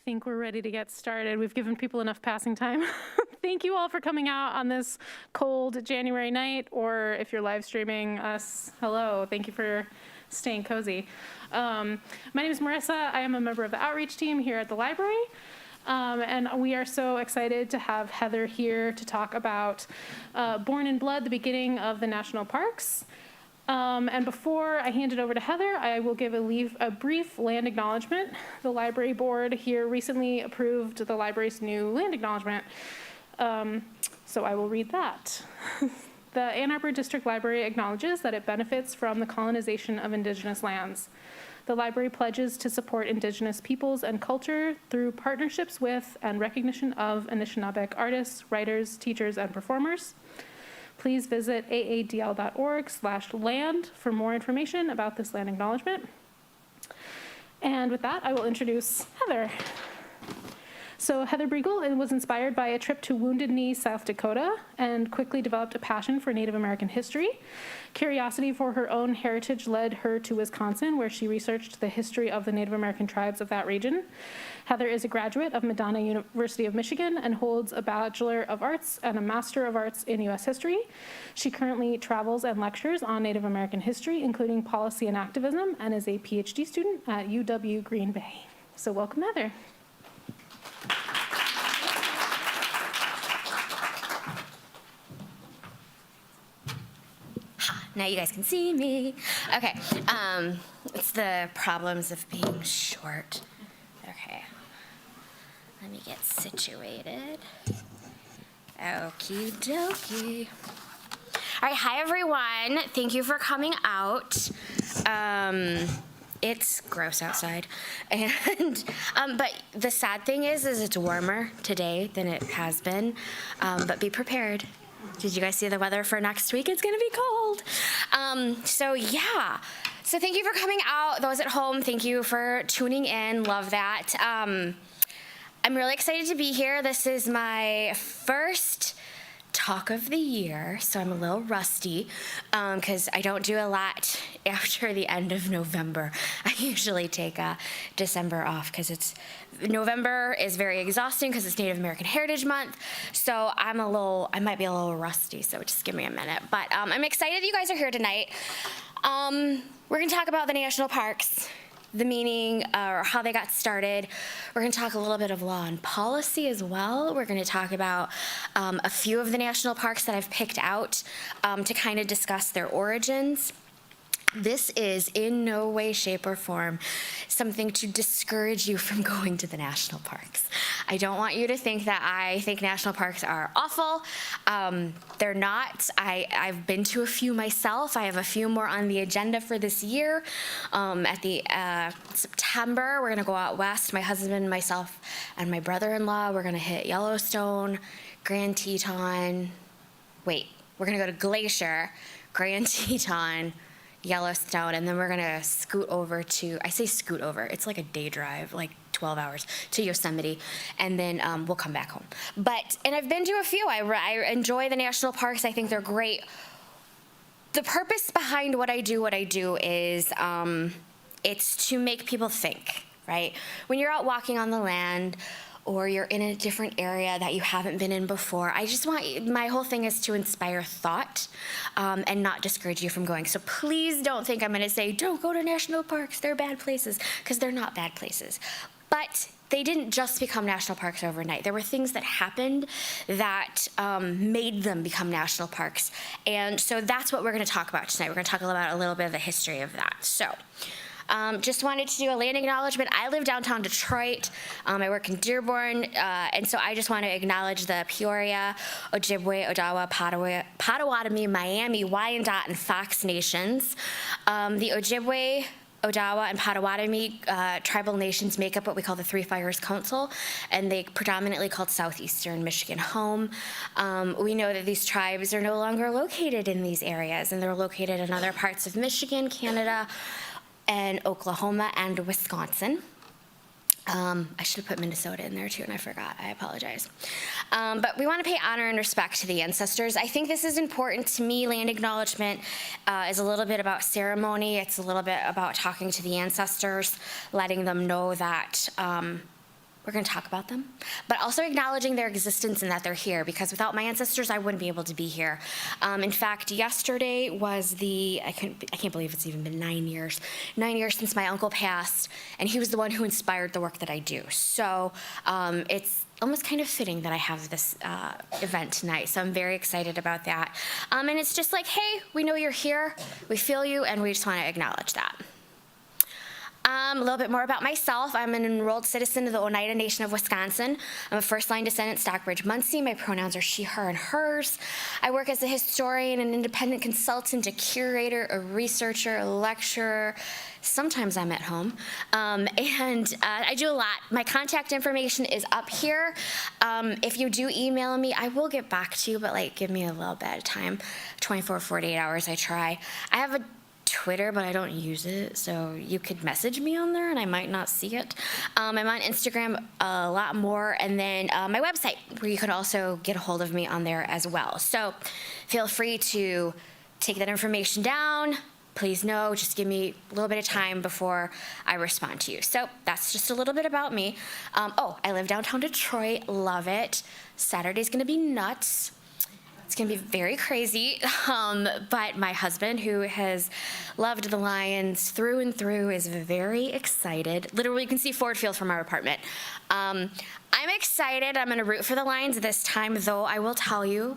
think we're ready to get started. We've given people enough passing time. Thank you all for coming out on this cold January night, or if you're live streaming us, hello. Thank you for staying cozy. My name is Marissa. I am a member of the outreach team here at the library. And we are so excited to have Heather here to talk about Born in Blood, the beginning of the national parks. And before I hand it over to Heather, I will give a brief land acknowledgement. The library board here recently approved the library's new land acknowledgement. So I will read that. The Ann Arbor District Library acknowledges that it benefits from the colonization of Indigenous lands. The library pledges to support Indigenous peoples and culture through partnerships with and recognition of Anishinaabeg artists, writers, teachers, and performers. Please visit aadl.org/land for more information about this land acknowledgement. And with that, I will introduce Heather. So Heather Bruegl was inspired by a trip to Wounded Knee, South Dakota, and quickly developed a passion for Native American history. Curiosity for her own heritage led her to Wisconsin, where she researched the history of the Native American tribes of that region. Heather is a graduate of Madonna University of Michigan and holds a Bachelor of Arts and a Master of Arts in U.S. History. She currently travels and lectures on Native American history, including policy and activism, and is a PhD student at UW Green Bay. So welcome, Heather. Now you guys can see me. Okay, it's the problems of being short. Okay, let me get situated. Okie dokie. All right, hi everyone. Thank you for coming out. It's gross outside, and but the sad thing is it's warmer today than it has been. But be prepared. Did you guys see the weather for next week? It's gonna be cold. So yeah. So thank you for coming out. Those at home, thank you for tuning in. Love that. I'm really excited to be here. This is my first talk of the year, so I'm a little rusty because I don't do a lot after the end of November. I usually take December off because November is very exhausting because it's Native American Heritage Month, so I might be a little rusty, so just give me a minute. But I'm excited that you guys are here tonight. We're gonna talk about the national parks, the meaning or how they got started. We're going to talk a little bit of law and policy as well. We're going to talk about a few of the national parks that I've picked out to kind of discuss their origins. This is in no way, shape, or form something to discourage you from going to the national parks. I don't want you to think that I think national parks are awful. They're not. I've been to a few myself. I have a few more on the agenda for this year. At the September, we're gonna go out west. My husband, myself, and my brother-in-law, we're gonna hit Yellowstone, Grand Teton. Wait, we're gonna go to Glacier, Grand Teton, Yellowstone, and then we're gonna scoot over to, I say scoot over, it's like a day drive, like 12 hours to Yosemite, and then we'll come back home. And I've been to a few. I enjoy the national parks. I think they're great. The purpose behind what I do is it's to make people think, right? When you're out walking on the land, or you're in a different area that you haven't been in before, my whole thing is to inspire thought and not discourage you from going. So please don't think I'm gonna say, don't go to national parks, they're bad places, because they're not bad places. But they didn't just become national parks overnight. There were things that happened that made them become national parks. And so that's what we're gonna talk about tonight. We're gonna talk about a little bit of the history of that. So. Just wanted to do a land acknowledgement. I live downtown Detroit. I work in Dearborn, and so I just want to acknowledge the Peoria, Ojibwe, Odawa, Potawatomi, Miami, Wyandot, and Fox nations. The Ojibwe, Odawa, and Potawatomi tribal nations make up what we call the Three Fires Council, and they predominantly called southeastern Michigan home. We know that these tribes are no longer located in these areas, and they're located in other parts of Michigan, Canada, and Oklahoma and Wisconsin. I should have put Minnesota in there too, and I forgot. I apologize. But we want to pay honor and respect to the ancestors. I think this is important to me. Land acknowledgement is a little bit about ceremony. It's a little bit about talking to the ancestors, letting them know that We're going to talk about them, but also acknowledging their existence and that they're here, because without my ancestors, I wouldn't be able to be here. In fact, yesterday was I can't believe it's even been 9 years since my uncle passed, and he was the one who inspired the work that I do. So it's almost kind of fitting that I have this event tonight, so I'm very excited about that. And it's just like, hey, we know you're here, we feel you, and we just want to acknowledge that. A little bit more about myself. I'm an enrolled citizen of the Oneida Nation of Wisconsin. I'm a first-line descendant, Stockbridge Munsee. My pronouns are she, her, and hers. I work as a historian, an independent consultant, a curator, a researcher, a lecturer. Sometimes I'm at home. And I do a lot. My contact information is up here. If you do email me, I will get back to you, but like give me a little bit of time. 24, 48 hours, I try. I have a Twitter, but I don't use it, so you could message me on there and I might not see it. I'm on Instagram a lot more, and then my website, where you can also get a hold of me on there as well. So feel free to take that information down. Please know, just give me a little bit of time before I respond to you. So that's just a little bit about me. I live downtown Detroit, love it. Saturday's gonna be nuts. It's gonna be very crazy, but my husband, who has loved the Lions through and through, is very excited. Literally, you can see Ford Field from our apartment. I'm excited. I'm gonna root for the Lions this time, though I will tell you,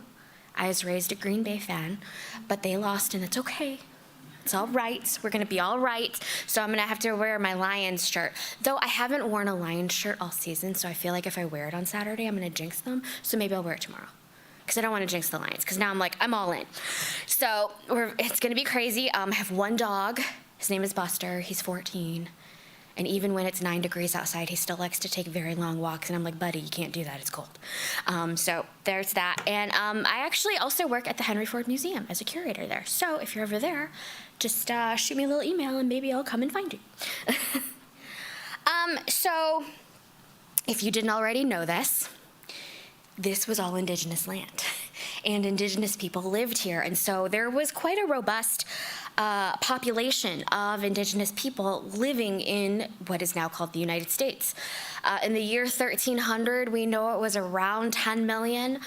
I was raised a Green Bay fan, but they lost, and it's okay. It's all right. We're gonna be all right. So I'm gonna have to wear my Lions shirt. Though I haven't worn a Lions shirt all season, so I feel like if I wear it on Saturday, I'm gonna jinx them. So maybe I'll wear it tomorrow, because I don't want to jinx the Lions, because now I'm all in. So it's going to be crazy. I have one dog. His name is Buster. He's 14. And even when it's 9 degrees outside, he still likes to take very long walks. And I'm like, buddy, you can't do that. It's cold. So there's that. And I actually also work at the Henry Ford Museum as a curator there. So if you're over there, just shoot me a little email and maybe I'll come and find you. So if you didn't already know this was all Indigenous land, and Indigenous people lived here, and so there was quite a robust population of Indigenous people living in what is now called the United States. In the year 1300, we know it was around 10 million.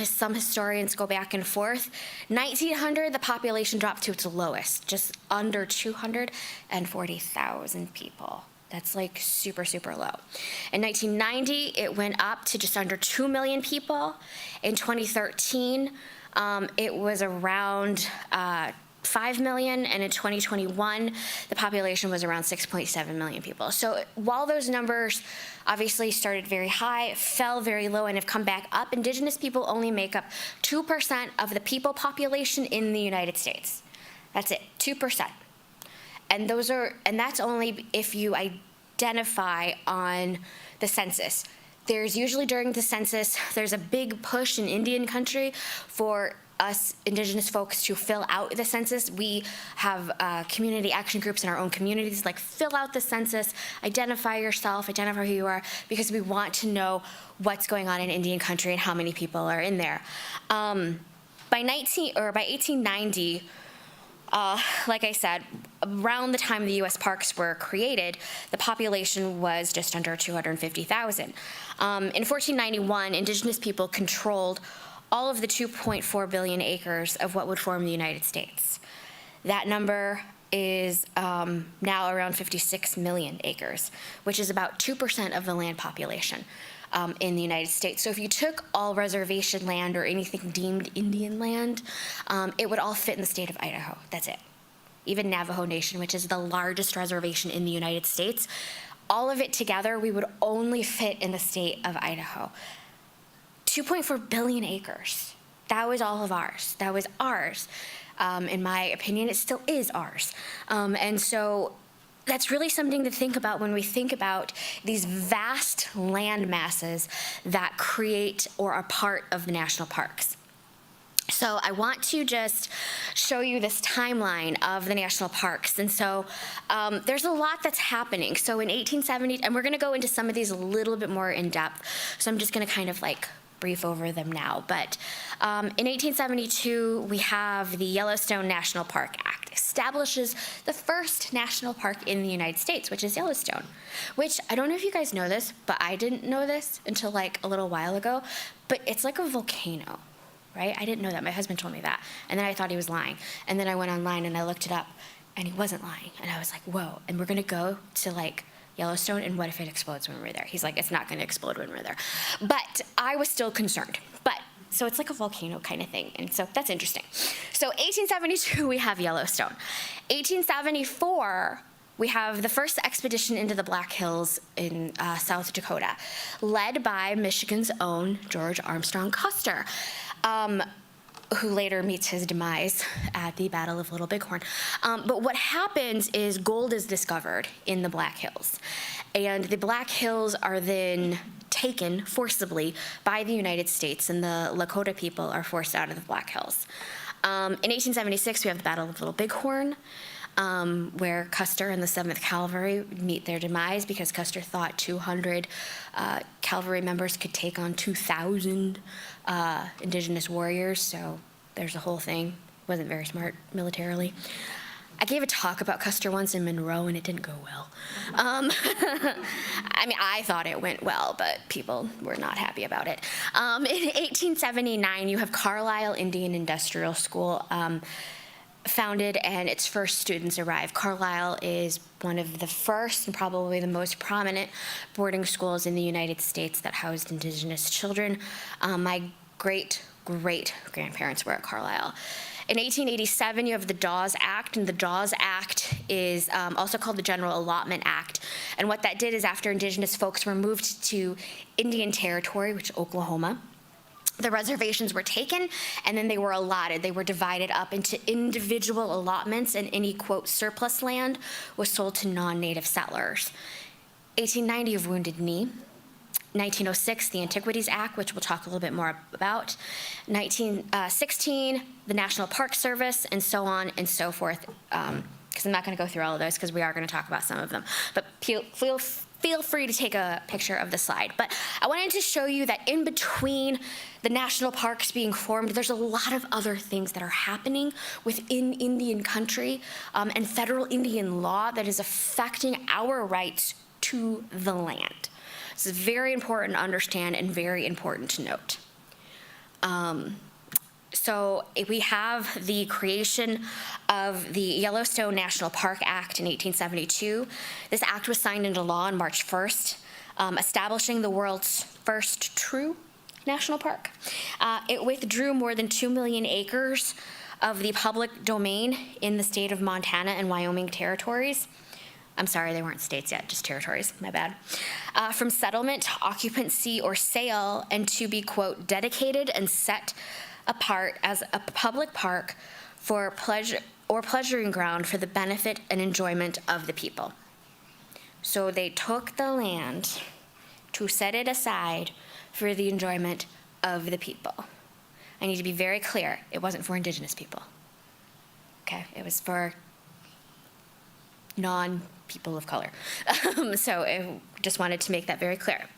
Some historians go back and forth. 1900, the population dropped to its lowest, just under 240,000 people. That's like super, super low. In 1990, it went up to just under 2 million people. In 2013, it was around 5 million, and in 2021, the population was around 6.7 million people. So while those numbers obviously started very high, fell very low, and have come back up, Indigenous people only make up 2% of the people population in the United States. That's it, 2%. And that's only if you identify on the census. There's usually during the census, there's a big push in Indian country for us Indigenous folks to fill out the census. We have community action groups in our own communities, like fill out the census, identify yourself, identify who you are, because we want to know what's going on in Indian country and how many people are in there. By 1890, like I said, around the time the U.S. parks were created, the population was just under 250,000. In 1491, Indigenous people controlled all of the 2.4 billion acres of what would form the United States. That number is now around 56 million acres, which is about 2% of the land population in the United States. So if you took all reservation land or anything deemed Indian land, it would all fit in the state of Idaho. That's it. Even Navajo Nation, which is the largest reservation in the United States, all of it together, we would only fit in the state of Idaho. 2.4 billion acres. That was all of ours. That was ours. In my opinion, it still is ours. And so that's really something to think about when we think about these vast land masses that create or are part of the national parks. So I want to just show you this timeline of the national parks. And so there's a lot that's happening. So in 1870, and we're gonna go into some of these a little bit more in depth. So I'm just gonna kind of like brief over them now. But in 1872, we have the Yellowstone National Park Act. establishes the first national park in the United States, which is Yellowstone, which I don't know if you guys know this, but I didn't know this until like a little while ago, but it's like a volcano, right? I didn't know that. My husband told me that. And then I thought he was lying. And then I went online and I looked it up, and he wasn't lying. And I was like, whoa, and we're gonna go to like Yellowstone, and what if it explodes when we're there? He's like, it's not gonna explode when we're there. But I was still concerned. So it's like a volcano kind of thing, and so that's interesting. So 1872, we have Yellowstone. 1874, we have the first expedition into the Black Hills in South Dakota, led by Michigan's own George Armstrong Custer, who later meets his demise at the Battle of Little Bighorn. But what happens is gold is discovered in the Black Hills, and the Black Hills are then taken forcibly by the United States, and the Lakota people are forced out of the Black Hills. In 1876, we have the Battle of Little Bighorn, where Custer and the 7th Cavalry meet their demise because Custer thought 200 cavalry members could take on 2,000 Indigenous warriors, so there's a whole thing. Wasn't very smart militarily. I gave a talk about Custer once in Monroe, and it didn't go well. I mean, I thought it went well, but people were not happy about it. In 1879, you have Carlisle Indian Industrial School founded, and its first students arrive. Carlisle is one of the first and probably the most prominent boarding schools in the United States that housed Indigenous children. My great-grandparents were at Carlisle. In 1887, you have the Dawes Act, and the Dawes Act is also called the General Allotment Act. And what that did is after Indigenous folks were moved to Indian Territory, which is Oklahoma, the reservations were taken, and then they were allotted. They were divided up into individual allotments, and any, quote, surplus land was sold to non-native settlers. 1890 of Wounded Knee. 1906, the Antiquities Act, which we'll talk a little bit more about. 1916, the National Park Service, and so on and so forth, because I'm not going to go through all of those because we are going to talk about some of them. But feel free to take a picture of the slide. But I wanted to show you that in between the national parks being formed, there's a lot of other things that are happening within Indian country and federal Indian law that is affecting our rights to the land. This is very important to understand and very important to note. So we have the creation of the Yellowstone National Park Act in 1872. This act was signed into law on March 1st, establishing the world's first true national park. It withdrew more than 2 million acres of the public domain in the state of Montana and Wyoming territories. I'm sorry, they weren't states yet, just territories, my bad. From settlement, occupancy, or sale, and to be, quote, dedicated and set apart as a public park for pleasure or pleasuring ground for the benefit and enjoyment of the people. So they took the land to set it aside for the enjoyment of the people. I need to be very clear, it wasn't for Indigenous people. Okay, it was for non-people of color. So I just wanted to make that very clear.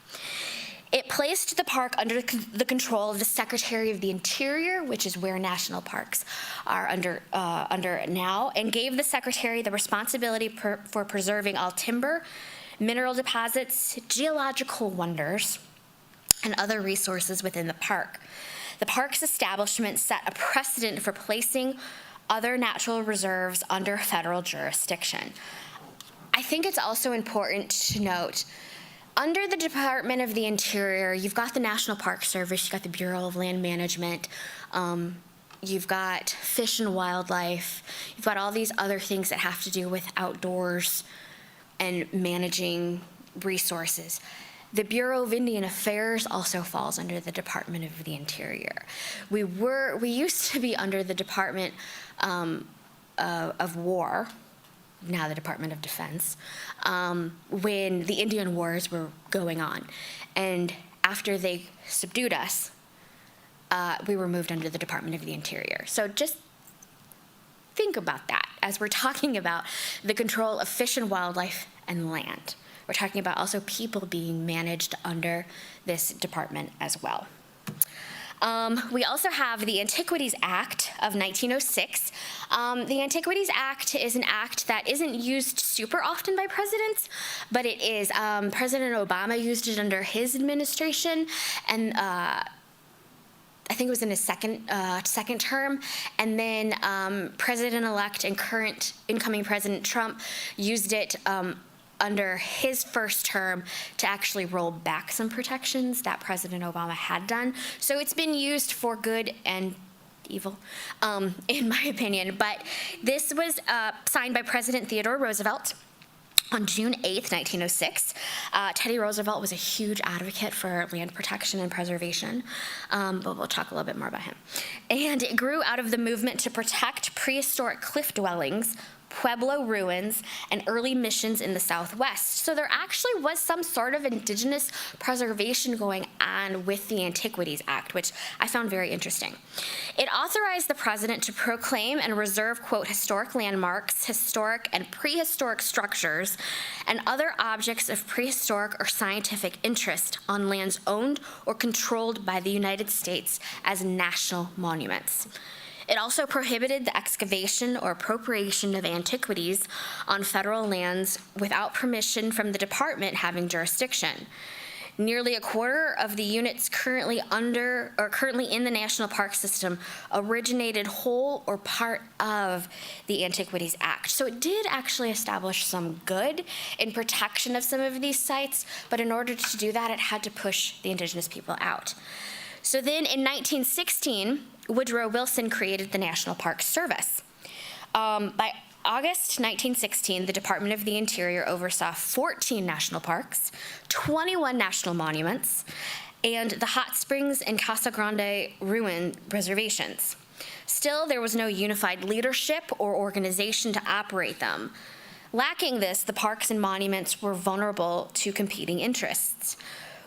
It placed the park under the control of the Secretary of the Interior, which is where national parks are under now, and gave the Secretary the responsibility for preserving all timber, mineral deposits, geological wonders, and other resources within the park. The park's establishment set a precedent for placing other natural reserves under federal jurisdiction. I think it's also important to note, under the Department of the Interior, you've got the National Park Service, you've got the Bureau of Land Management, you've got Fish and Wildlife, you've got all these other things that have to do with outdoors and managing resources. The Bureau of Indian Affairs also falls under the Department of the Interior. We used to be under the Department of War, now the Department of Defense, when the Indian Wars were going on. And after they subdued us, we were moved under the Department of the Interior. So just think about that as we're talking about the control of fish and wildlife and land. We're talking about also people being managed under this department as well. We also have the Antiquities Act of 1906. The Antiquities Act is an act that isn't used super often by presidents, but it is. President Obama used it under his administration, and I think it was in his second term, and then President-elect and current incoming President Trump used it under his first term to actually roll back some protections that President Obama had done. So it's been used for good and evil, in my opinion. But this was signed by President Theodore Roosevelt on June 8th, 1906. Teddy Roosevelt was a huge advocate for land protection and preservation, but we'll talk a little bit more about him. And it grew out of the movement to protect prehistoric cliff dwellings, Pueblo ruins, and early missions in the Southwest. So there actually was some sort of indigenous preservation going on with the Antiquities Act, which I found very interesting. It authorized the president to proclaim and reserve, quote, historic landmarks, historic and prehistoric structures, and other objects of prehistoric or scientific interest on lands owned or controlled by the United States as national monuments. It also prohibited the excavation or appropriation of antiquities on federal lands without permission from the department having jurisdiction. Nearly a quarter of the units currently in the National Park System originated whole or part of the Antiquities Act. So it did actually establish some good in protection of some of these sites, but in order to do that, it had to push the indigenous people out. So then in 1916, Woodrow Wilson created the National Park Service. By August 1916, the Department of the Interior oversaw 14 national parks, 21 national monuments, and the Hot Springs and Casa Grande ruin reservations. Still, there was no unified leadership or organization to operate them. Lacking this, the parks and monuments were vulnerable to competing interests.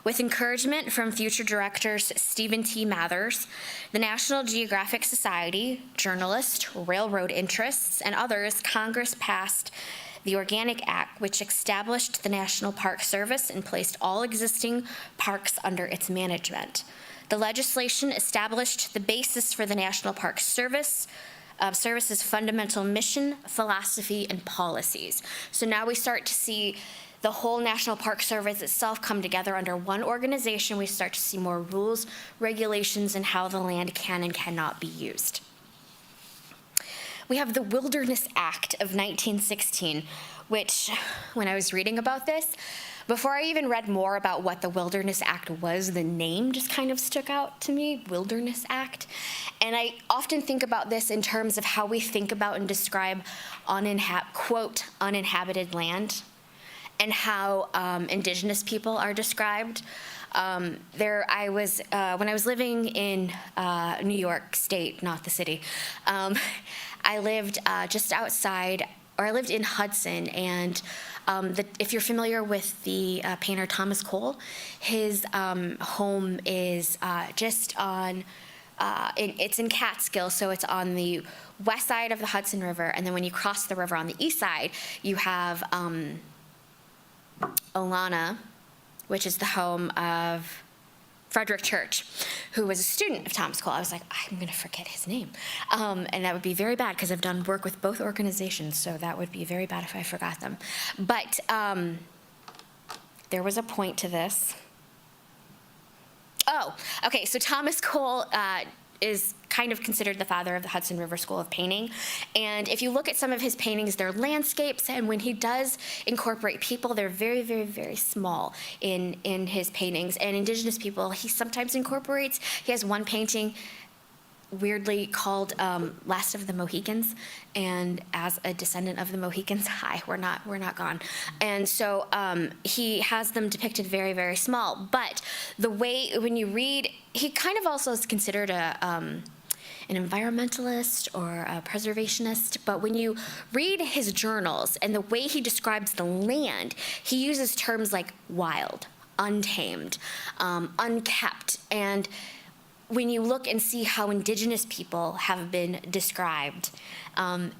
With encouragement from future directors Stephen T. Mathers, the National Geographic Society, journalists, railroad interests, and others, Congress passed the Organic Act, which established the National Park Service and placed all existing parks under its management. The legislation established the basis for the National Park Service's fundamental mission, philosophy, and policies. So now we start to see the whole National Park Service itself come together under one organization. We start to see more rules, regulations, and how the land can and cannot be used. We have the Wilderness Act of 1916, which, when I was reading about this, before I even read more about what the Wilderness Act was, the name just kind of stuck out to me, Wilderness Act. And I often think about this in terms of how we think about and describe quote, uninhabited land, and how indigenous people are described. When I was living in New York State, not the city, I lived just outside, or I lived in Hudson, and if you're familiar with the painter Thomas Cole, his home is just on, it's in Catskill, so it's on the west side of the Hudson River, and then when you cross the river on the east side, you have Olana, which is the home of Frederick Church, who was a student of Thomas Cole. I was like, I'm going to forget his name. And that would be very bad because I've done work with both organizations, so that would be very bad if I forgot them. But there was a point to this. Oh, okay, so Thomas Cole is kind of considered the father of the Hudson River School of Painting. And if you look at some of his paintings, they're landscapes, and when he does incorporate people, they're very, very, very small in his paintings. And indigenous people, he sometimes incorporates. He has one painting weirdly called Last of the Mohicans, and as a descendant of the Mohicans, hi, we're not gone. And so he has them depicted very, very small. But the way, when you read, he kind of also is considered an environmentalist or a preservationist, but when you read his journals and the way he describes the land, he uses terms like wild, untamed, unkept, and when you look and see how Indigenous people have been described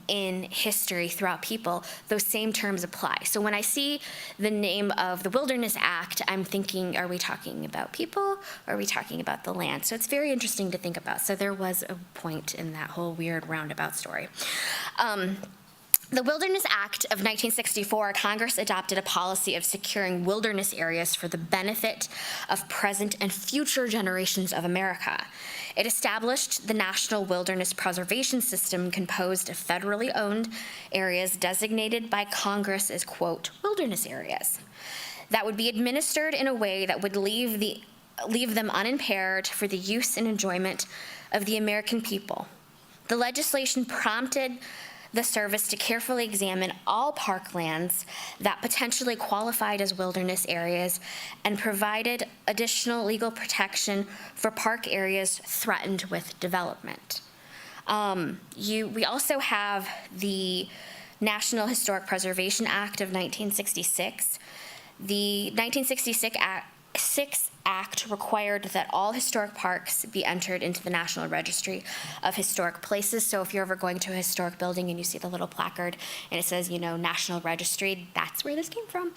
in history throughout people, those same terms apply. So when I see the name of the Wilderness Act, I'm thinking, are we talking about people, or are we talking about the land? So it's very interesting to think about. So there was a point in that whole weird roundabout story. The Wilderness Act of 1964, Congress adopted a policy of securing wilderness areas for the benefit of present and future generations of America. It established the National Wilderness Preservation System, composed of federally owned areas designated by Congress as, quote, wilderness areas, that would be administered in a way that would leave them unimpaired for the use and enjoyment of the American people. The legislation prompted the service to carefully examine all parklands that potentially qualified as wilderness areas and provided additional legal protection for park areas threatened with development. We also have the National Historic Preservation Act of 1966. The 1966 Act required that all historic parks be entered into the National Registry of Historic Places. So if you're ever going to a historic building and you see the little placard and it says, you know, National Registry, that's where this came from.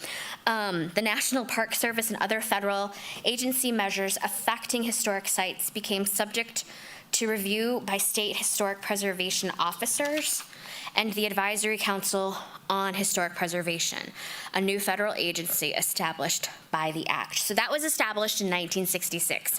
The National Park Service and other federal agency measures affecting historic sites became subject to review by state historic preservation officers and the Advisory Council on Historic Preservation, a new federal agency established by the Act. So that was established in 1966.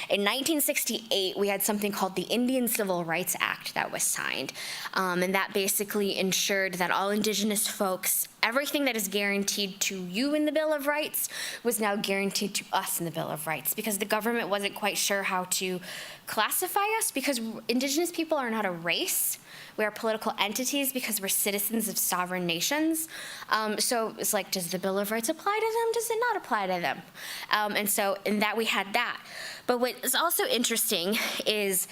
In 1968, we had something called the Indian Civil Rights Act that was signed, and that basically ensured that all Indigenous folks, everything that is guaranteed to you in the Bill of Rights was now guaranteed to us in the Bill of Rights, because the government wasn't quite sure how to classify us, because Indigenous people are not a race. We are political entities because we're citizens of sovereign nations. So it's like, does the Bill of Rights apply to them? Does it not apply to them? And so in that we had that. But what is also interesting is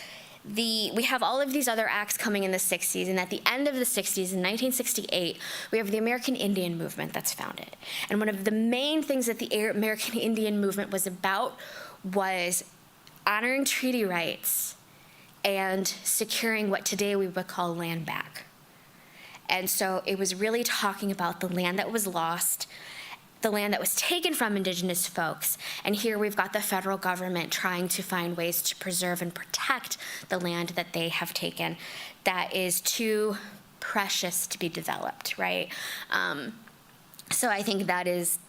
we have all of these other acts coming in the 60s, and at the end of the 60s, in 1968, we have the American Indian movement that's founded. And one of the main things that the American Indian movement was about was honoring treaty rights and securing what today we would call land back. And so it was really talking about the land that was lost, the land that was taken from Indigenous folks, and here we've got the federal government trying to find ways to preserve and protect the land that they have taken that is too precious to be developed, right? So I think that is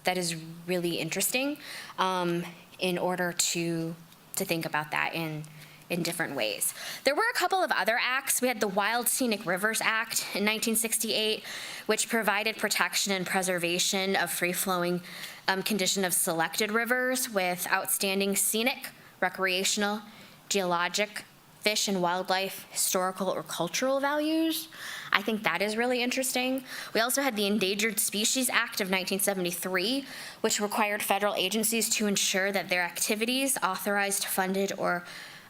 really interesting in order to think about that in different ways. There were a couple of other acts. We had the Wild Scenic Rivers Act in 1968, which provided protection and preservation of free-flowing condition of selected rivers with outstanding scenic, recreational, geologic, fish and wildlife, historical or cultural values. I think that is really interesting. We also had the Endangered Species Act of 1973, which required federal agencies to ensure that their activities, authorized, funded, or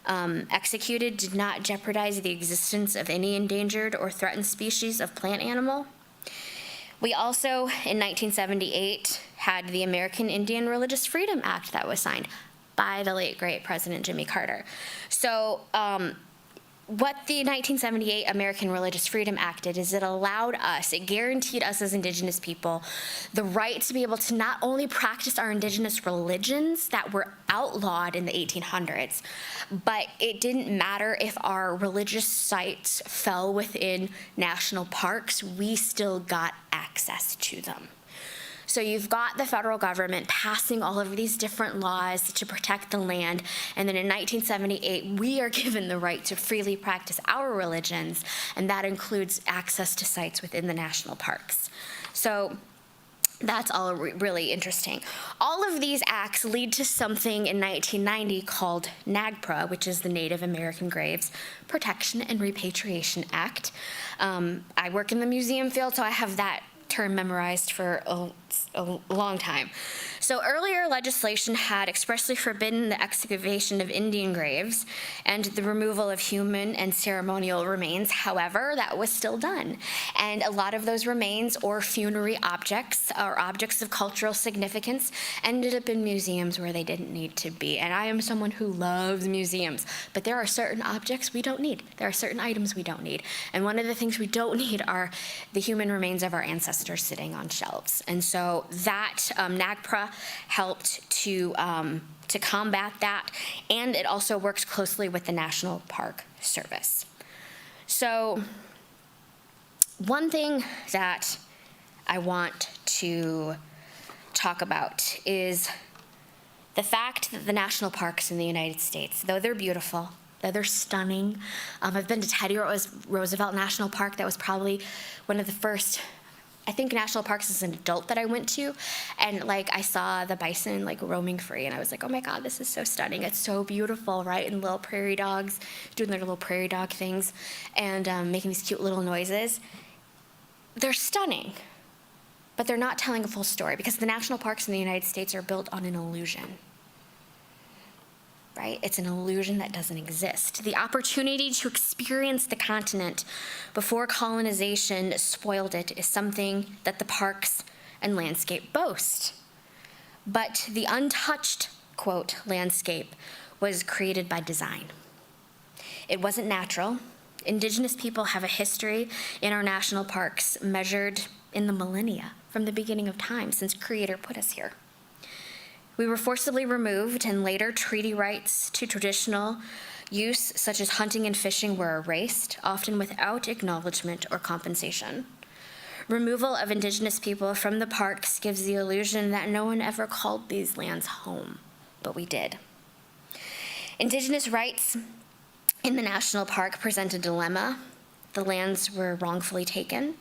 executed, did not jeopardize the existence of any endangered or threatened species of plant animal. We also, in 1978, had the American Indian Religious Freedom Act that was signed by the late, great President Jimmy Carter. So what the 1978 American Religious Freedom Act did is it guaranteed us as Indigenous people the right to be able to not only practice our Indigenous religions that were outlawed in the 1800s, but it didn't matter if our religious sites fell within national parks, we still got access to them. So you've got the federal government passing all of these different laws to protect the land, and then in 1978, we are given the right to freely practice our religions, and that includes access to sites within the national parks. So that's all really interesting. All of these acts lead to something in 1990 called NAGPRA, which is the Native American Graves Protection and Repatriation Act. I work in the museum field, so I have that term memorized for a long time. So earlier legislation had expressly forbidden the excavation of Indian graves and the removal of human and ceremonial remains. However, that was still done. And a lot of those remains or funerary objects or objects of cultural significance ended up in museums where they didn't need to be. And I am someone who loves museums, but there are certain objects we don't need. There are certain items we don't need. And one of the things we don't need are the human remains of our ancestors sitting on shelves. And so that NAGPRA helped to combat that, and it also works closely with the National Park Service. So one thing that I want to talk about is the fact that the national parks in the United States, though they're beautiful, though they're stunning, I've been to Teddy Roosevelt National Park. That was probably one of the first, I think, national parks as an adult that I went to, and like I saw the bison like roaming free, and I was like, oh my God, this is so stunning. It's so beautiful, right? And little prairie dogs doing their little prairie dog things and making these cute little noises. They're stunning, but they're not telling a full story because the national parks in the United States are built on an illusion. Right? It's an illusion that doesn't exist. The opportunity to experience the continent before colonization spoiled it is something that the parks and landscape boast. But the untouched, quote, landscape was created by design. It wasn't natural. Indigenous people have a history in our national parks measured in the millennia from the beginning of time since Creator put us here. We were forcibly removed, and later treaty rights to traditional use, such as hunting and fishing, were erased, often without acknowledgement or compensation. Removal of Indigenous people from the parks gives the illusion that no one ever called these lands home, but we did. Indigenous rights in the national park present a dilemma. The lands were wrongfully taken.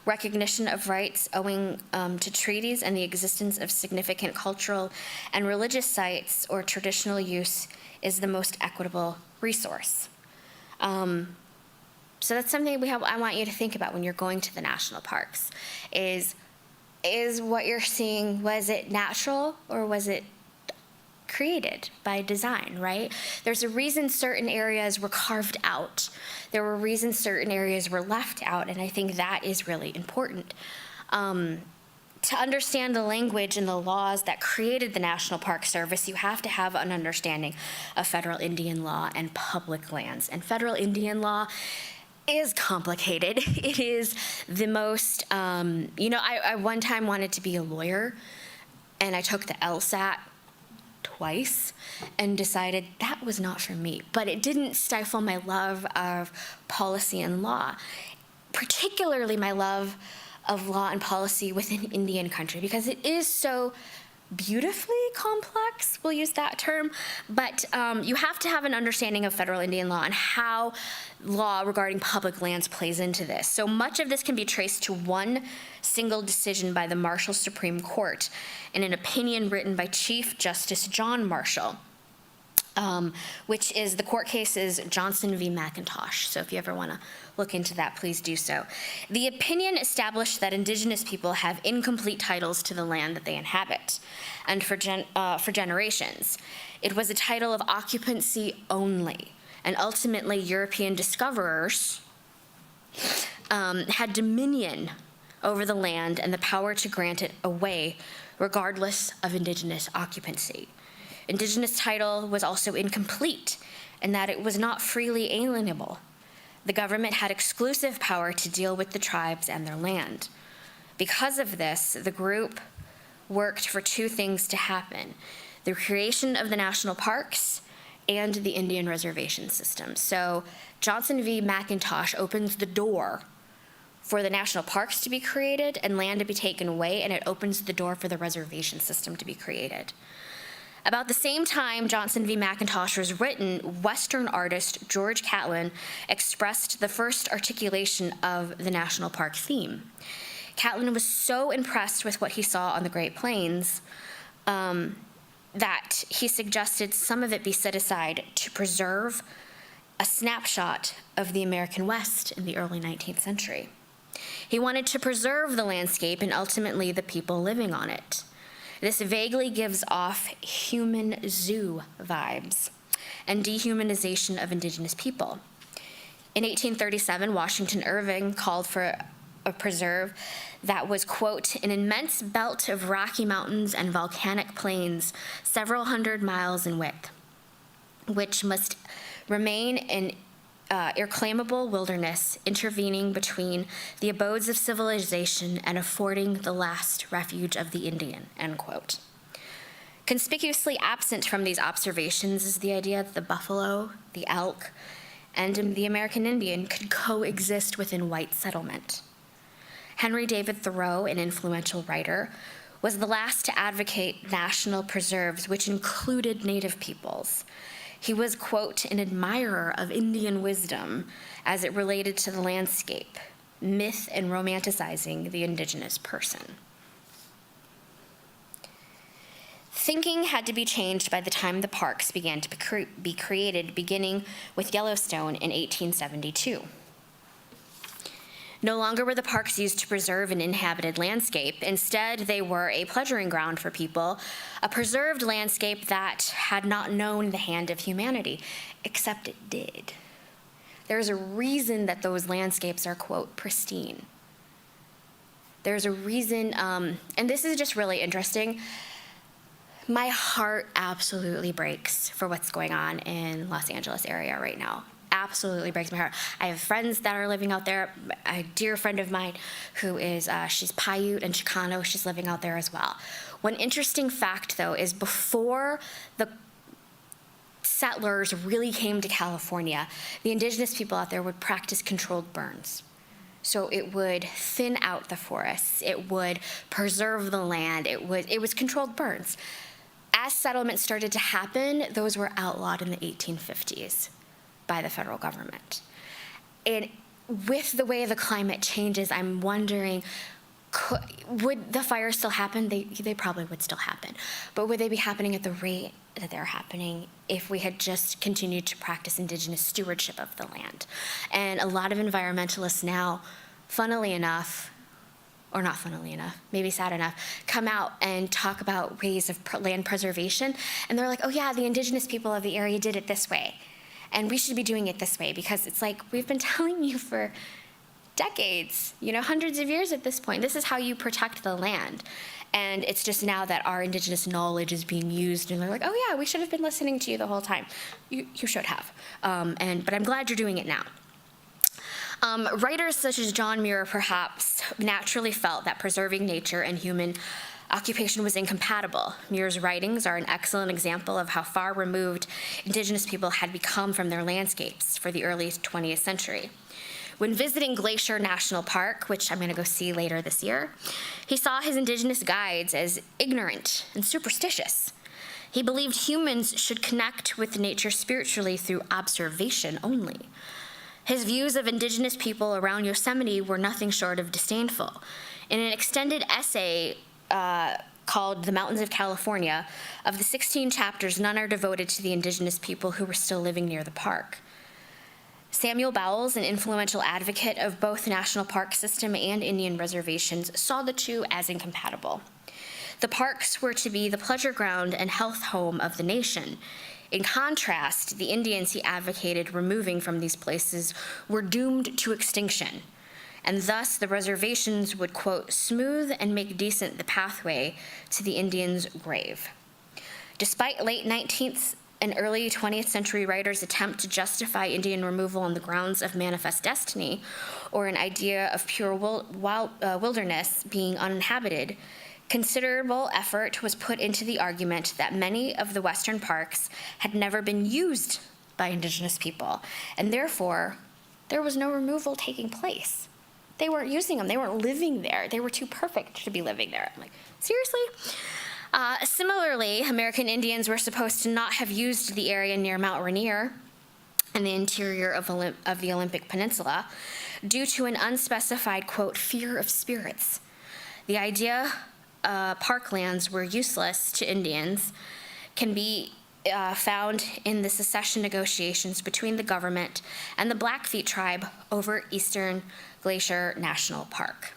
Recognition of rights owing to treaties and the existence of significant cultural and religious sites or traditional use is the most equitable resource. So that's something I want you to think about when you're going to the national parks, is what you're seeing, was it natural or was it created by design, right? There's a reason certain areas were carved out. There were reasons certain areas were left out, and I think that is really important. To understand the language and the laws that created the National Park Service, you have to have an understanding of federal Indian law and public lands. And federal Indian law is complicated. It is the most, I one time wanted to be a lawyer, and I took the LSAT twice and decided that was not for me. But it didn't stifle my love of policy and law, particularly my love of law and policy within Indian country, because it is so beautifully complex, we'll use that term, but you have to have an understanding of federal Indian law and how law regarding public lands plays into this. So much of this can be traced to one single decision by the Marshall Supreme Court in an opinion written by Chief Justice John Marshall, which is, the court case is Johnson v. McIntosh. So if you ever want to look into that, please do so. The opinion established that Indigenous people have incomplete titles to the land that they inhabit, and for generations. It was a title of occupancy only, and ultimately European discoverers had dominion over the land and the power to grant it away regardless of Indigenous occupancy. Indigenous title was also incomplete in that it was not freely alienable. The government had exclusive power to deal with the tribes and their land. Because of this, the group worked for two things to happen: the creation of the national parks and the Indian reservation system. So Johnson v. McIntosh opens the door for the national parks to be created and land to be taken away, and it opens the door for the reservation system to be created. About the same time Johnson v. McIntosh was written, Western artist George Catlin expressed the first articulation of the national park theme. Catlin was so impressed with what he saw on the Great Plains that he suggested some of it be set aside to preserve a snapshot of the American West in the early 19th century. He wanted to preserve the landscape and ultimately the people living on it. This vaguely gives off human zoo vibes and dehumanization of Indigenous people. In 1837, Washington Irving called for a preserve that was, quote, an immense belt of rocky mountains and volcanic plains several hundred miles in width, which must remain an irreclaimable wilderness intervening between the abodes of civilization and affording the last refuge of the Indian, end quote. Conspicuously absent from these observations is the idea that the buffalo, the elk, and the American Indian could coexist within white settlement. Henry David Thoreau, an influential writer, was the last to advocate national preserves, which included Native peoples. He was, quote, an admirer of Indian wisdom as it related to the landscape, myth and romanticizing the Indigenous person. Thinking had to be changed by the time the parks began to be created, beginning with Yellowstone in 1872. No longer were the parks used to preserve an inhabited landscape. Instead, they were a pleasuring ground for people, a preserved landscape that had not known the hand of humanity, except it did. There's a reason that those landscapes are, quote, pristine. There's a reason, and this is just really interesting. My heart absolutely breaks for what's going on in Los Angeles area right now. Absolutely breaks my heart. I have friends that are living out there. A dear friend of mine who is, she's Paiute and Chicano. She's living out there as well. One interesting fact, though, is before the settlers really came to California, the Indigenous people out there would practice controlled burns. So it would thin out the forests. It would preserve the land. It was controlled burns. As settlements started to happen, those were outlawed in the 1850s. By the federal government. And with the way the climate changes, I'm wondering, would the fires still happen? They probably would still happen. But would they be happening at the rate that they're happening if we had just continued to practice Indigenous stewardship of the land? And a lot of environmentalists now, funnily enough, or not funnily enough, maybe sad enough, come out and talk about ways of land preservation. And they're like, oh yeah, the Indigenous people of the area did it this way. And we should be doing it this way, because it's like we've been telling you for decades, hundreds of years at this point. This is how you protect the land. And it's just now that our Indigenous knowledge is being used, and they're like, oh yeah, we should have been listening to you the whole time. You should have. But I'm glad you're doing it now. Writers such as John Muir perhaps naturally felt that preserving nature and human occupation was incompatible. Muir's writings are an excellent example of how far removed Indigenous people had become from their landscapes for the early 20th century. When visiting Glacier National Park, which I'm going to go see later this year, he saw his Indigenous guides as ignorant and superstitious. He believed humans should connect with nature spiritually through observation only. His views of Indigenous people around Yosemite were nothing short of disdainful. In an extended essay called The Mountains of California, of the 16 chapters, none are devoted to the Indigenous people who were still living near the park. Samuel Bowles, an influential advocate of both the national park system and Indian reservations, saw the two as incompatible. The parks were to be the pleasure ground and health home of the nation. In contrast, the Indians he advocated removing from these places were doomed to extinction. And thus the reservations would, quote, smooth and make decent the pathway to the Indian's grave. Despite late 19th and early 20th century writers' attempt to justify Indian removal on the grounds of manifest destiny, or an idea of pure wilderness being uninhabited, considerable effort was put into the argument that many of the Western parks had never been used by Indigenous people, and therefore there was no removal taking place. They weren't using them. They weren't living there. They were too perfect to be living there. I'm like, seriously? Similarly, American Indians were supposed to not have used the area near Mount Rainier in the interior of the Olympic Peninsula due to an unspecified, quote, fear of spirits. The idea parklands were useless to Indians can be found in the secession negotiations between the government and the Blackfeet tribe over Eastern Glacier National Park.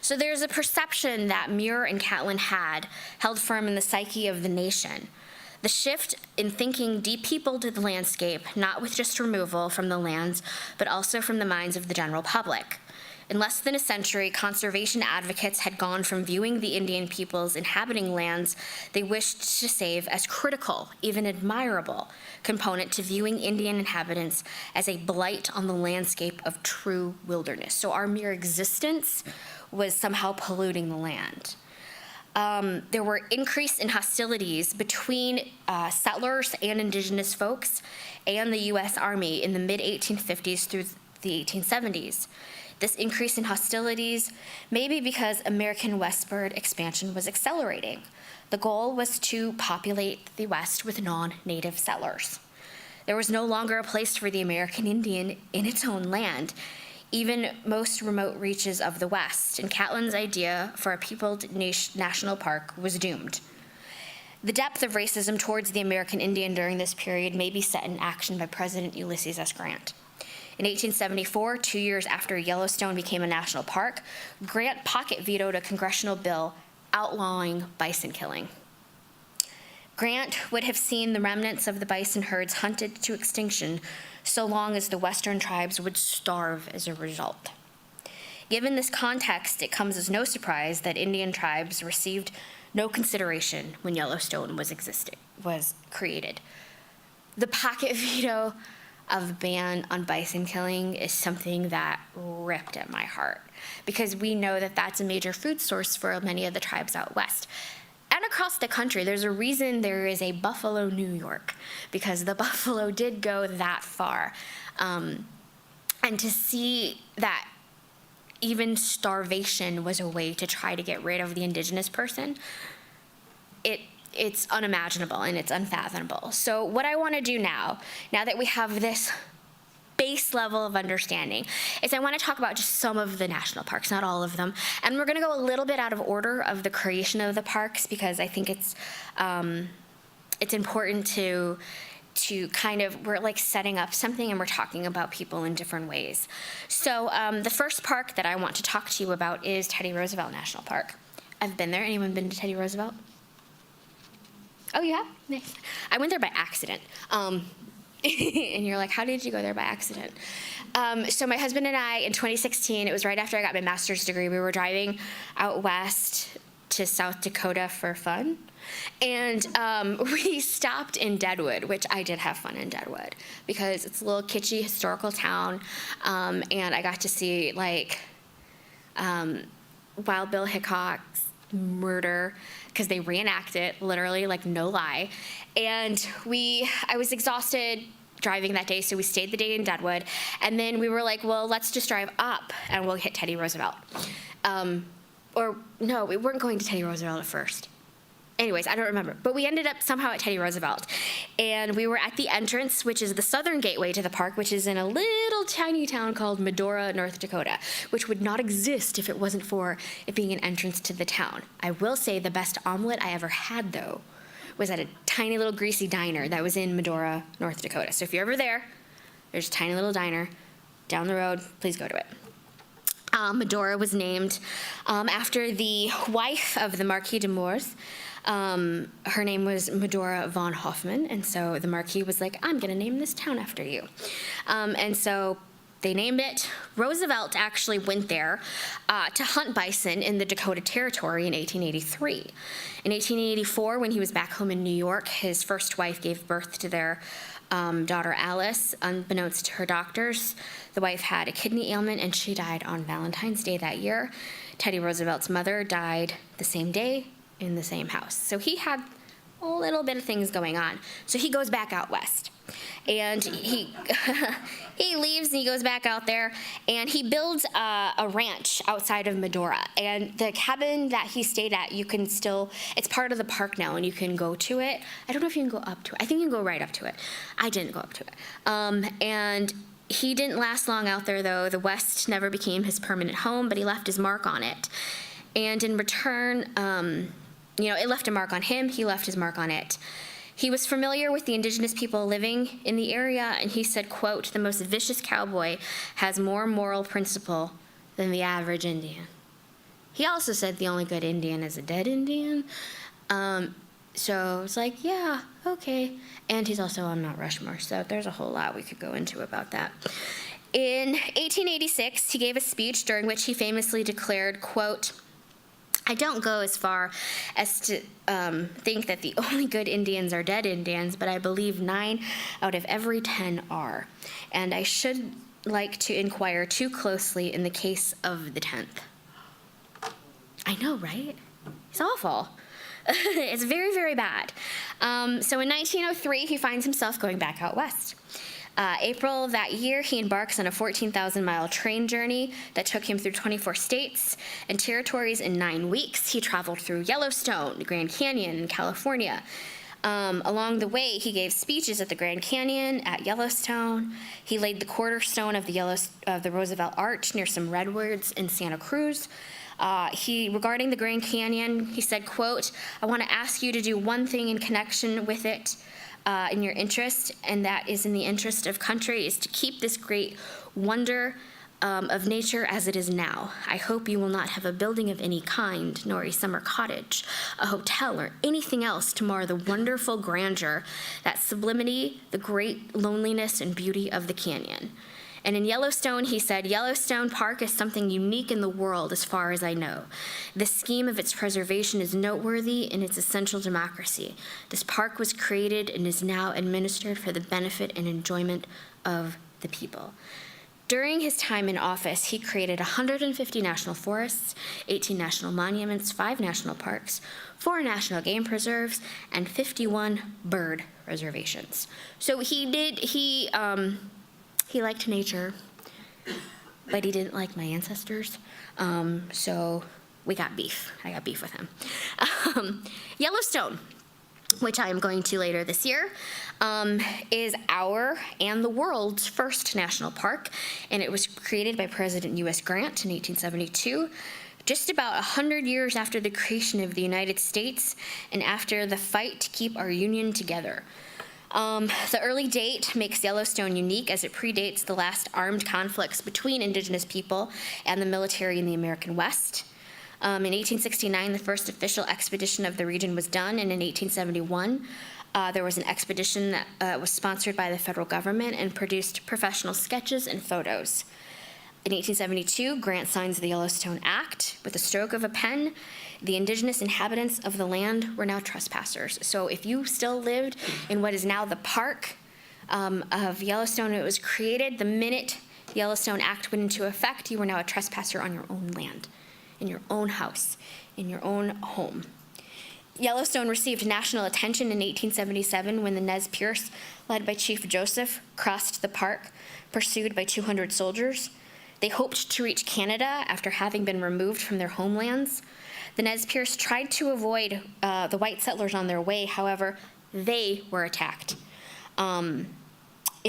So there's a perception that Muir and Catlin had held firm in the psyche of the nation. The shift in thinking depeopled the landscape, not with just removal from the lands, but also from the minds of the general public. In less than a century, conservation advocates had gone from viewing the Indian peoples inhabiting lands they wished to save as critical, even admirable, component to viewing Indian inhabitants as a blight on the landscape of true wilderness. So our mere existence was somehow polluting the land. There were increase in hostilities between settlers and Indigenous folks and the U.S. Army in the mid-1850s through the 1870s. This increase in hostilities may be because American westward expansion was accelerating. The goal was to populate the West with non-native settlers. There was no longer a place for the American Indian in its own land, even most remote reaches of the West, and Catlin's idea for a peopled national park was doomed. The depth of racism towards the American Indian during this period may be set in action by President Ulysses S. Grant. In 1874, 2 years after Yellowstone became a national park, Grant pocket vetoed a congressional bill outlawing bison killing. Grant would have seen the remnants of the bison herds hunted to extinction so long as the Western tribes would starve as a result. Given this context, it comes as no surprise that Indian tribes received no consideration when Yellowstone was created. The pocket veto of ban on bison killing is something that ripped at my heart, because we know that that's a major food source for many of the tribes out west. And across the country, there's a reason there is a Buffalo, New York, because the buffalo did go that far. And to see that even starvation was a way to try to get rid of the Indigenous person, it's unimaginable and it's unfathomable. So what I want to do now that we have this base level of understanding, is I want to talk about just some of the national parks, not all of them. And we're going to go a little bit out of order of the creation of the parks, because I think it's important to kind of, we're like setting up something and we're talking about people in different ways. So the first park that I want to talk to you about is Teddy Roosevelt National Park. I've been there. Anyone been to Teddy Roosevelt? Oh, you have? Nice. I went there by accident. And you're like, how did you go there by accident? So my husband and I, in 2016, it was right after I got my master's degree, we were driving out west to South Dakota for fun. And we stopped in Deadwood, which I did have fun in Deadwood, because it's a little kitschy historical town. And I got to see, like, Wild Bill Hickok's murder, because they reenact it, literally, like, no lie. And I was exhausted driving that day, so we stayed the day in Deadwood. And then we were like, well, let's just drive up and we'll hit Teddy Roosevelt. Or no, we weren't going to Teddy Roosevelt at first. Anyways, I don't remember. But we ended up somehow at Teddy Roosevelt. And we were at the entrance, which is the southern gateway to the park, which is in a little tiny town called Medora, North Dakota, which would not exist if it wasn't for it being an entrance to the town. I will say the best omelet I ever had, though, was at a tiny little greasy diner that was in Medora, North Dakota. So if you're ever there, there's a tiny little diner down the road. Please go to it. Medora was named after the wife of the Marquis de Moors. Her name was Medora von Hoffman, and so the Marquis was like, I'm going to name this town after you. And so they named it. Roosevelt actually went there to hunt bison in the Dakota Territory in 1883. In 1884, when he was back home in New York, his first wife gave birth to their daughter Alice. Unbeknownst to her doctors, the wife had a kidney ailment and she died on Valentine's Day that year. Teddy Roosevelt's mother died the same day in the same house. So he had a little bit of things going on. So he goes back out west. And he leaves and he goes back out there and he builds a ranch outside of Medora. And the cabin that he stayed at, it's part of the park now and you can go to it. I don't know if you can go up to it. I think you can go right up to it. I didn't go up to it. And he didn't last long out there, though. The West never became his permanent home, but he left his mark on it. And in return, it left a mark on him. He left his mark on it. He was familiar with the indigenous people living in the area, and he said, quote, "The most vicious cowboy has more moral principle than the average Indian." He also said the only good Indian is a dead Indian. So it's like, yeah, okay. And he's also on Mount Rushmore, so there's a whole lot we could go into about that. In 1886, he gave a speech during which he famously declared, quote, "I don't go as far as to think that the only good Indians are dead Indians, but I believe 9 out of every 10 are. And I should like to inquire too closely in the case of the 10th. I know, right? It's awful. It's very, very bad. So in 1903, he finds himself going back out west. April of that year, he embarks on a 14,000-mile train journey that took him through 24 states and territories in 9 weeks. He traveled through Yellowstone, the Grand Canyon, and California. Along the way, he gave speeches at the Grand Canyon, at Yellowstone. He laid the cornerstone of the Roosevelt Arch near some redwoods in Santa Cruz. Regarding the Grand Canyon, he said, quote, "I want to ask you to do one thing in connection with it in your interest, and that is in the interest of country, is to keep this great wonder of nature as it is now. I hope you will not have a building of any kind, nor a summer cottage, a hotel, or anything else to mar the wonderful grandeur, that sublimity, the great loneliness and beauty of the canyon." And in Yellowstone, he said, "Yellowstone Park is something unique in the world as far as I know. The scheme of its preservation is noteworthy in its essential democracy. This park was created and is now administered for the benefit and enjoyment of the people." During his time in office, he created 150 national forests, 18 national monuments, 5 national parks, 4 national game preserves, and 51 bird reservations. So he liked nature, but he didn't like my ancestors. So we got beef. I got beef with him. Yellowstone, which I am going to later this year, is our and the world's first national park, and it was created by President U.S. Grant in 1872, just about 100 years after the creation of the United States and after the fight to keep our union together. The early date makes Yellowstone unique as it predates the last armed conflicts between indigenous people and the military in the American West. In 1869, the first official expedition of the region was done, and in 1871, there was an expedition that was sponsored by the federal government and produced professional sketches and photos. In 1872, Grant signs the Yellowstone Act. With the stroke of a pen, the indigenous inhabitants of the land were now trespassers. So if you still lived in what is now the park of Yellowstone, it was created the minute the Yellowstone Act went into effect, you were now a trespasser on your own land, in your own house, in your own home. Yellowstone received national attention in 1877 when the Nez Perce, led by Chief Joseph, crossed the park, pursued by 200 soldiers. They hoped to reach Canada after having been removed from their homelands. The Nez Perce tried to avoid the white settlers on their way. However, they were attacked in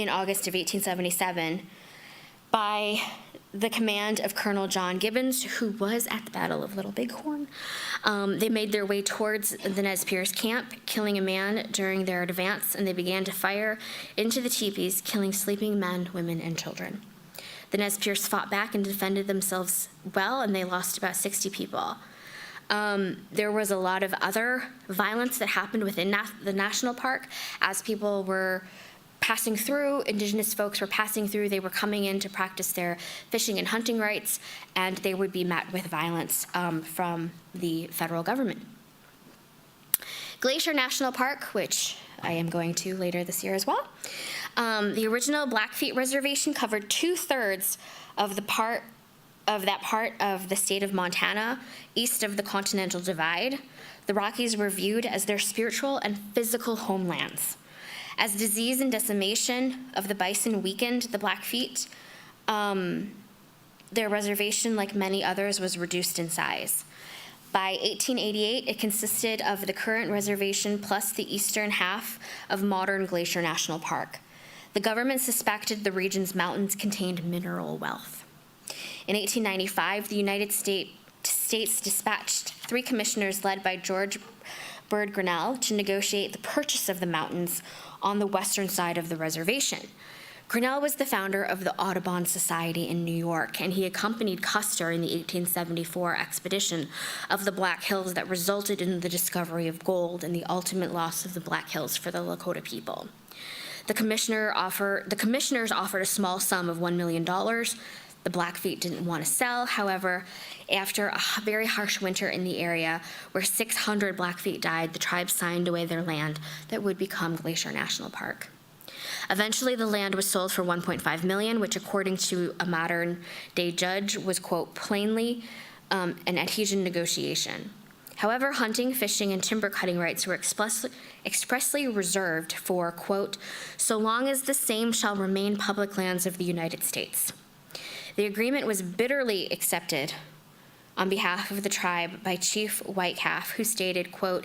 August of 1877 by the command of Colonel John Gibbons, who was at the Battle of Little Bighorn. They made their way towards the Nez Perce camp, killing a man during their advance, and they began to fire into the teepees, killing sleeping men, women, and children. The Nez Perce fought back and defended themselves well, and they lost about 60 people. There was a lot of other violence that happened within the national park as people were passing through, indigenous folks were passing through, they were coming in to practice their fishing and hunting rights, and they would be met with violence from the federal government. Glacier National Park, which I am going to later this year as well. The original Blackfeet Reservation covered 2/3 of that part of the state of Montana, east of the Continental Divide. The Rockies were viewed as their spiritual and physical homelands. As disease and decimation of the bison weakened the Blackfeet, their reservation, like many others, was reduced in size. By 1888, it consisted of the current reservation plus the eastern half of modern Glacier National Park. The government suspected the region's mountains contained mineral wealth. In 1895, the United States States dispatched 3 commissioners led by George Bird Grinnell to negotiate the purchase of the mountains on the western side of the reservation. Grinnell was the founder of the Audubon Society in New York, and he accompanied Custer in the 1874 expedition of the Black Hills that resulted in the discovery of gold and the ultimate loss of the Black Hills for the Lakota people. The commissioners offered a small sum of $1 million. The Blackfeet didn't want to sell. However, after a very harsh winter in the area where 600 Blackfeet died, the tribe signed away their land that would become Glacier National Park. Eventually, the land was sold for $1.5 million, which, according to a modern-day judge, was, quote, plainly an adhesion negotiation. However, hunting, fishing, and timber cutting rights were expressly reserved for, quote, so long as the same shall remain public lands of the United States. The agreement was bitterly accepted on behalf of the tribe by Chief Whitecalf, who stated, quote,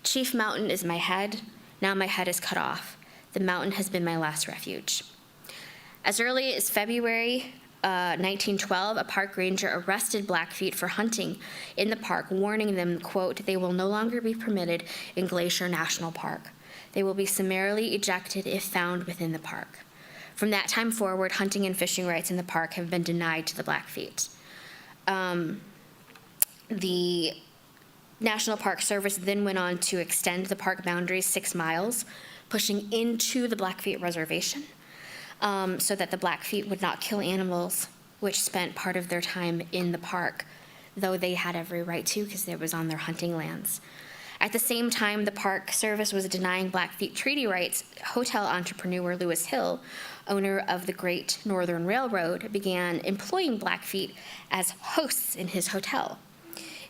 Chief Mountain is my head, now my head is cut off. The mountain has been my last refuge. As early as February 1912, a park ranger arrested Blackfeet for hunting in the park, warning them, quote, they will no longer be permitted in Glacier National Park. They will be summarily ejected if found within the park. From that time forward, hunting and fishing rights in the park have been denied to the Blackfeet. The National Park Service then went on to extend the park boundaries 6 miles, pushing into the Blackfeet reservation, so that the Blackfeet would not kill animals which spent part of their time in the park, though they had every right to because it was on their hunting lands. At the same time, the Park Service was denying Blackfeet treaty rights. Hotel entrepreneur Lewis Hill, owner of the Great Northern Railroad, began employing Blackfeet as hosts in his hotel.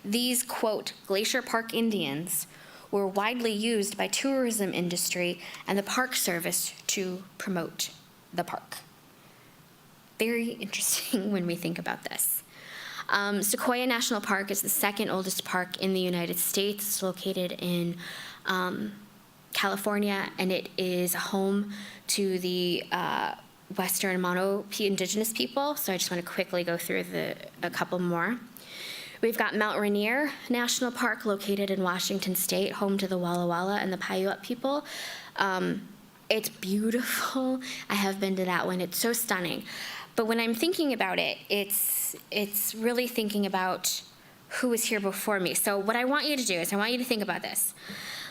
These, quote, Glacier Park Indians were widely used by tourism industry and the Park Service to promote the park. Very interesting when we think about this. Sequoia National Park is the second oldest park in the United States. It's located in California, and it is home to the Western Mono Indigenous people. So I just want to quickly go through a couple more. We've got Mount Rainier National Park, located in Washington State, home to the Walla Walla and the Paiute people. It's beautiful. I have been to that one. It's so stunning. But when I'm thinking about it, it's really thinking about who was here before me. So what I want you to do is I want you to think about this.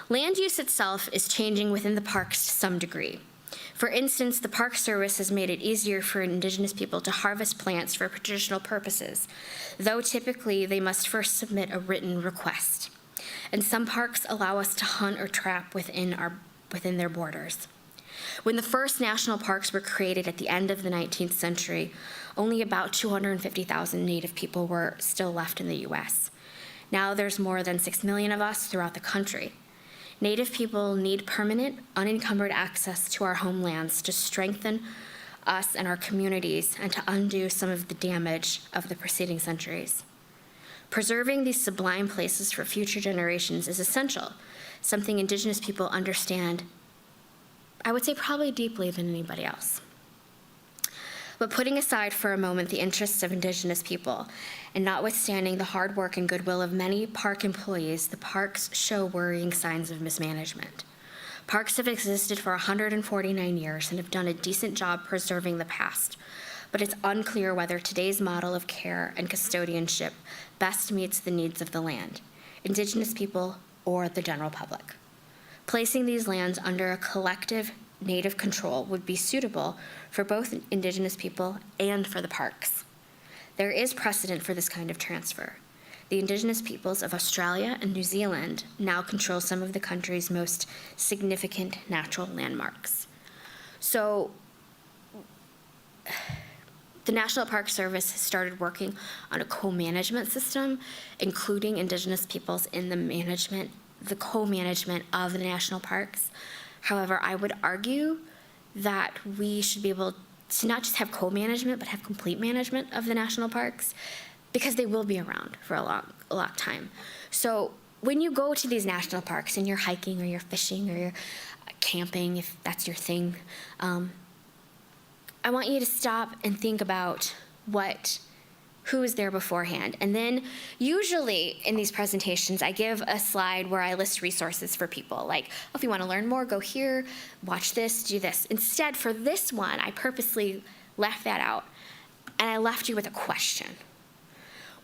Land use itself is changing within the parks to some degree. For instance, the Park Service has made it easier for Indigenous people to harvest plants for traditional purposes, though typically they must first submit a written request. And some parks allow us to hunt or trap within their borders. When the first national parks were created at the end of the 19th century, only about 250,000 Native people were still left in the U.S. Now there's more than 6 million of us throughout the country. Native people need permanent, unencumbered access to our homelands to strengthen us and our communities and to undo some of the damage of the preceding centuries. Preserving these sublime places for future generations is essential, something Indigenous people understand, I would say probably deeply than anybody else. But putting aside for a moment the interests of Indigenous people, and notwithstanding the hard work and goodwill of many park employees, the parks show worrying signs of mismanagement. Parks have existed for 149 years and have done a decent job preserving the past, but it's unclear whether today's model of care and custodianship best meets the needs of the land, Indigenous people, or the general public. Placing these lands under a collective Native control would be suitable for both Indigenous people and for the parks. There is precedent for this kind of transfer. The Indigenous peoples of Australia and New Zealand now control some of the country's most significant natural landmarks. So the National Park Service has started working on a co-management system, including Indigenous peoples in the co-management of the national parks. However, I would argue that we should be able to not just have co-management, but have complete management of the national parks, because they will be around for a long time. So when you go to these national parks and you're hiking or you're fishing or you're camping, if that's your thing, I want you to stop and think about what who was there beforehand. And then usually in these presentations, I give a slide where I list resources for people. Like, oh, if you want to learn more, go here, watch this, do this. Instead, for this one, I purposely left that out. And I left you with a question.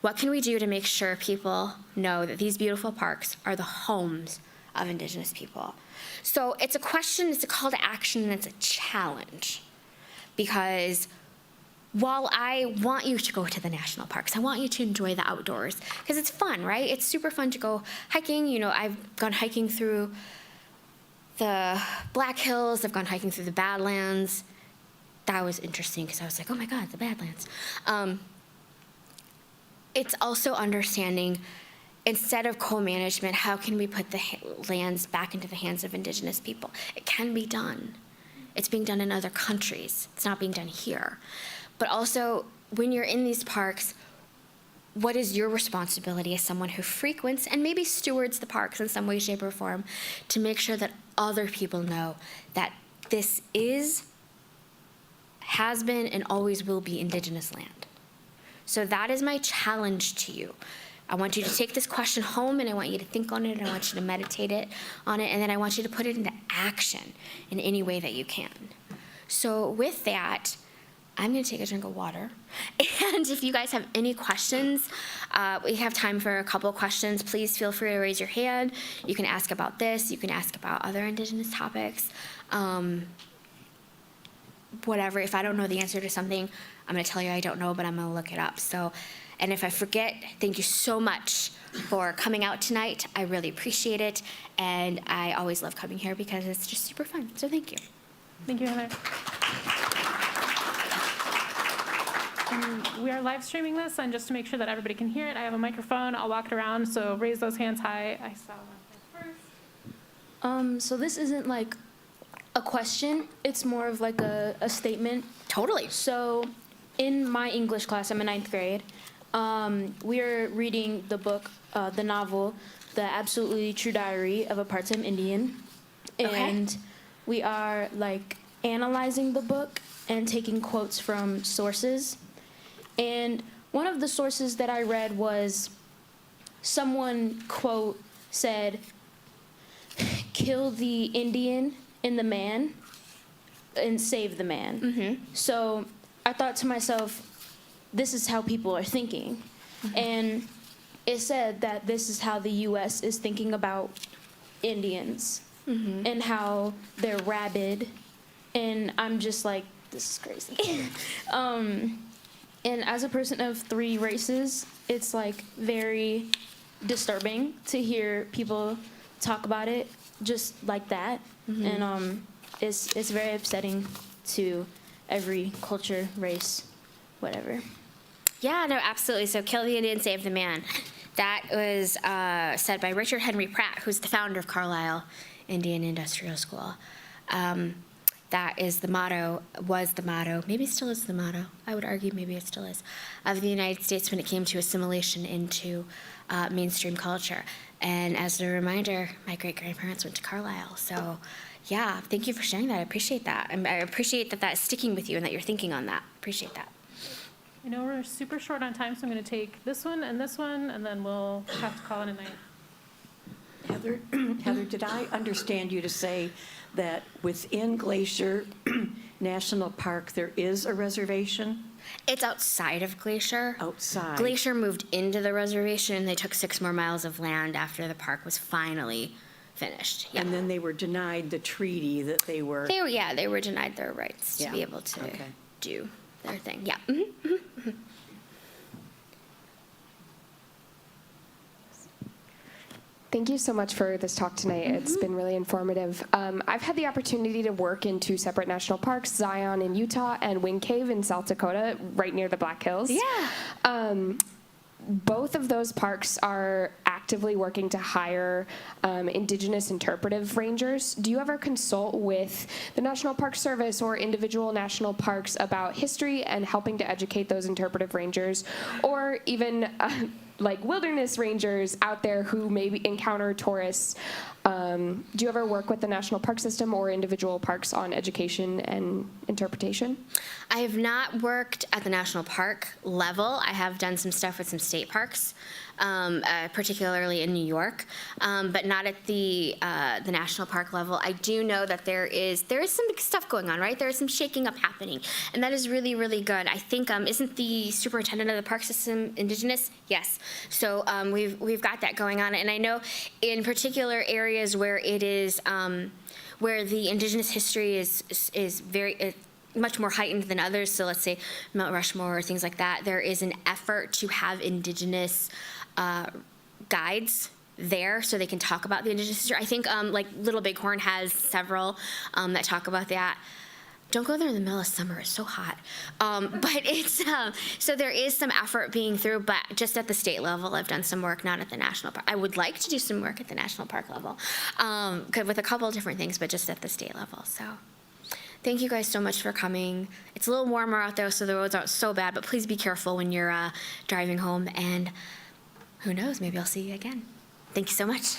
What can we do to make sure people know that these beautiful parks are the homes of Indigenous people? So it's a question, it's a call to action, and it's a challenge. Because while I want you to go to the national parks, I want you to enjoy the outdoors, because it's fun, right? It's super fun to go hiking. You know, I've gone hiking through the Black Hills, I've gone hiking through the Badlands. That was interesting, because I was like, oh my God, the Badlands. It's also understanding, instead of co-management, how can we put the lands back into the hands of Indigenous people? It can be done. It's being done in other countries. It's not being done here. But also, when you're in these parks, what is your responsibility as someone who frequents and maybe stewards the parks in some way, shape, or form to make sure that other people know that this is, has been, and always will be Indigenous land? So that is my challenge to you. I want you to take this question home, and I want you to think on it, and I want you to meditate on it, and then I want you to put it into action in any way that you can. So with that, I'm going to take a drink of water. And if you guys have any questions, we have time for a couple of questions. Please feel free to raise your hand. You can ask about this. You can ask about other Indigenous topics. Whatever. If I don't know the answer to something, I'm going to tell you I don't know, but I'm going to look it up. So, and if I forget, thank you so much for coming out tonight. I really appreciate it. And I always love coming here because it's just super fun. So thank you. Thank you, Heather. And we are live streaming this, and just to make sure that everybody can hear it, I have a microphone. I'll walk it around, so raise those hands high. I saw one here first. So this isn't like a question, it's more of like a statement. Totally. So in my English class, I'm in 9th grade, we're reading the book, the novel, The Absolutely True Diary of a Part-Time Indian. And we are like analyzing the book and taking quotes from sources. And one of the sources that I read was someone, quote, said, kill the Indian in the man and save the man. Mm-hmm. So I thought to myself, this is how people are thinking. Mm-hmm. And it said that this is how the U.S. is thinking about Indians, mm-hmm. and how they're rabid. And I'm just like, this is crazy. And as a person of 3 races, it's like very disturbing to hear people talk about it just like that. Mm-hmm. And it's very upsetting to every culture, race, whatever. Yeah, no, absolutely. So kill the Indian, save the man. That was said by Richard Henry Pratt, who's the founder of Carlisle Indian Industrial School. That is the motto, was the motto, maybe still is the motto, I would argue maybe it still is, of the United States when it came to assimilation into mainstream culture. And as a reminder, my great-grandparents went to Carlisle. So yeah, thank you for sharing that. I appreciate that. And I appreciate that that's sticking with you and that you're thinking on that. Appreciate that. I know we're super short on time, so I'm going to take this one, and then we'll have to call it a night. Heather, did I understand you to say that within Glacier National Park there is a reservation? It's outside of Glacier. Outside. Glacier moved into the reservation, and they took 6 more miles of land after the park was finally finished. Yeah. And then they were denied the treaty that they were... They were denied their rights to be able to do their thing. Yeah. Mm-hmm. Mm-hmm. Thank you so much for this talk tonight. Mm-hmm. It's been really informative. I've had the opportunity to work in 2 separate national parks, Zion in Utah and Wind Cave in South Dakota, right near the Black Hills. Yeah. Both of those parks are actively working to hire Indigenous interpretive rangers. Do you ever consult with the National Park Service or individual national parks about history and helping to educate those interpretive rangers? Or even like wilderness rangers out there who maybe encounter tourists. Do you ever work with the National Park System or individual parks on education and interpretation? I have not worked at the national park level. I have done some stuff with some state parks, particularly in New York, but not at the national park level. I do know that there is some big stuff going on, right? There is some shaking up happening, and that is really, really good. I think isn't the superintendent of the park system Indigenous? Yes. So we've got that going on, and I know in particular areas where it is where the Indigenous history is very much more heightened than others. So let's say Mount Rushmore or things like that. There is an effort to have Indigenous guides there so they can talk about the Indigenous history. I think like Little Bighorn has several that talk about that. Don't go there in the middle of summer, it's so hot. But it's, so there is some effort being through, but just at the state level, I've done some work, not at the national park. I would like to do some work at the national park level with a couple of different things, but just at the state level, so. Thank you guys so much for coming. It's a little warmer out there, so the roads aren't so bad, but please be careful when you're driving home, and who knows, maybe I'll see you again. Thank you so much.